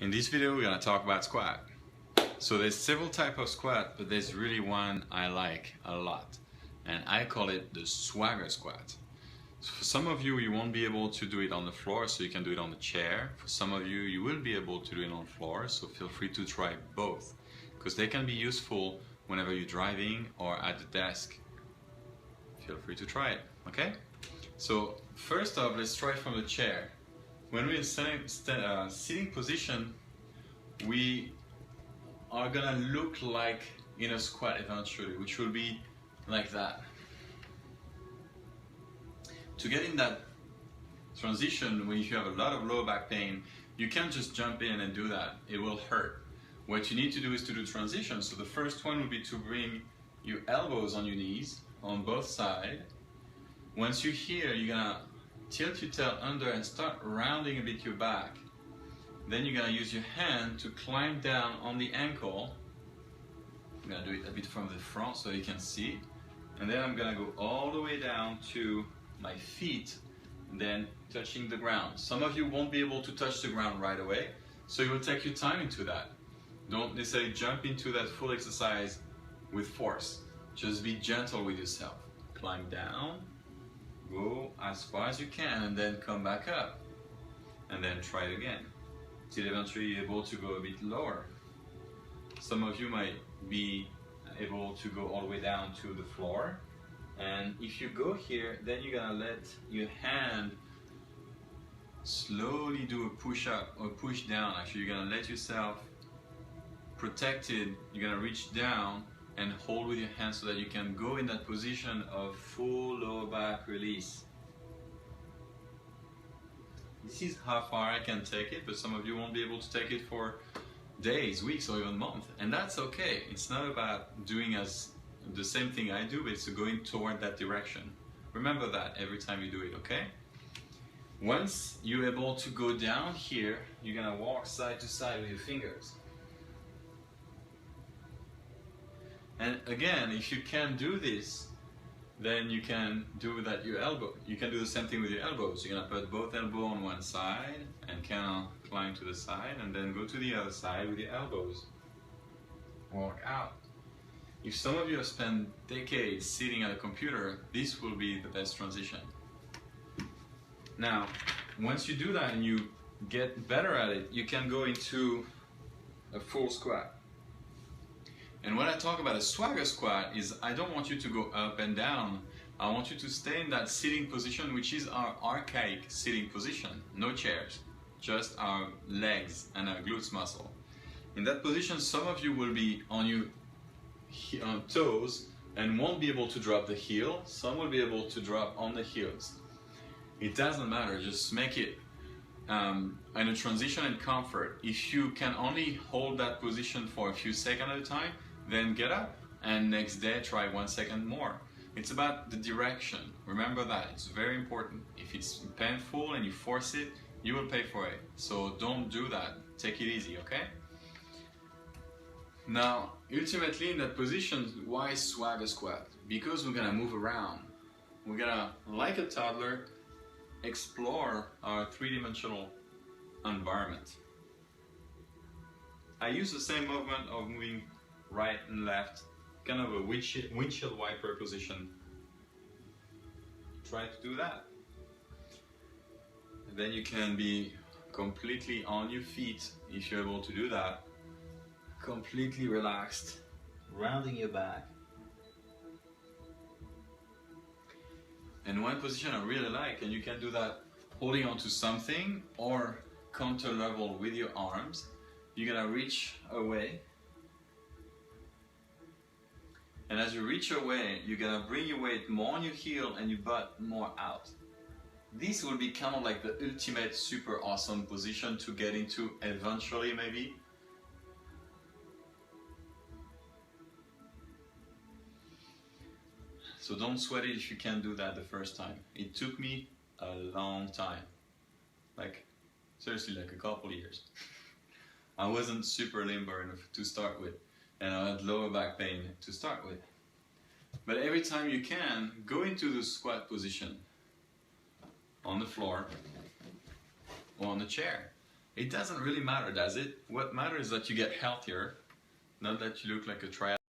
In this video, we're gonna talk about squat. So there's several types of squat, but there's really one I like a lot, and I call it the swagger squat. So for some of you, you won't be able to do it on the floor, so you can do it on the chair. For some of you, you will be able to do it on the floor, so feel free to try both, because they can be useful whenever you're driving or at the desk. Feel free to try it, okay? So first off, let's try from the chair. When we're in sitting position, we are gonna look like in a squat eventually, which will be like that. To get in that transition, when you have a lot of lower back pain, you can't just jump in and do that. It will hurt. What you need to do is to do transition. So the first one would be to bring your elbows on your knees on both sides. Once you're here, you're gonna tilt your tail under and start rounding a bit your back. Then you're gonna use your hand to climb down on the ankle. I'm gonna do it a bit from the front so you can see. And then I'm gonna go all the way down to my feet, and then touching the ground. Some of you won't be able to touch the ground right away, so you will take your time into that. Don't necessarily jump into that full exercise with force. Just be gentle with yourself. Climb down, go as far as you can, and then come back up. And then try it again, till eventually you're able to go a bit lower. Some of you might be able to go all the way down to the floor. And if you go here, then you're gonna let your hand slowly do a push up or push down. Actually, you're gonna let yourself protected. You're gonna reach down and hold with your hand so that you can go in that position of full lower back release. This is how far I can take it, but some of you won't be able to take it for days, weeks, or even months. And that's okay. It's not about doing as the same thing I do, but it's going toward that direction. Remember that every time you do it, okay? Once you're able to go down here, you're gonna walk side to side with your fingers. And again, if you can't do this, then you can do that your elbow. You can do the same thing with your elbows. You're gonna put both elbows on one side and kind of climb to the side, and then go to the other side with your elbows. Walk out. If some of you have spent decades sitting at a computer, this will be the best transition. Now, once you do that and you get better at it, you can go into a full squat. And when I talk about a swagger squat is I don't want you to go up and down. I want you to stay in that sitting position, which is our archaic sitting position. No chairs, just our legs and our glutes muscle. In that position, some of you will be on your toes and won't be able to drop the heel. Some will be able to drop on the heels. It doesn't matter, just make it in a transition and comfort. If you can only hold that position for a few seconds at a time, then get up and next day try 1 second more. It's about the direction. Remember that, it's very important. If it's painful and you force it, you will pay for it. So don't do that, take it easy, okay? Now, ultimately in that position, why swagger squat? Because we're gonna move around. We're gonna, like a toddler, explore our three-dimensional environment. I use the same movement of moving right and left, kind of a windshield wiper position. Try to do that. And then you can be completely on your feet if you're able to do that. Completely relaxed, rounding your back. And one position I really like, and you can do that holding onto something or counter level with your arms. You're gonna reach away. And as you reach away, you're gonna bring your weight more on your heel and your butt more out. This will be kind of like the ultimate super awesome position to get into eventually maybe. So don't sweat it if you can't do that the first time. It took me a long time. Like, seriously, like a couple years. I wasn't super limber enough to start with, and I had lower back pain to start with. But every time you can, go into the squat position on the floor or on the chair. it doesn't really matter, does it? What matters is that you get healthier, not that you look like a triathlete.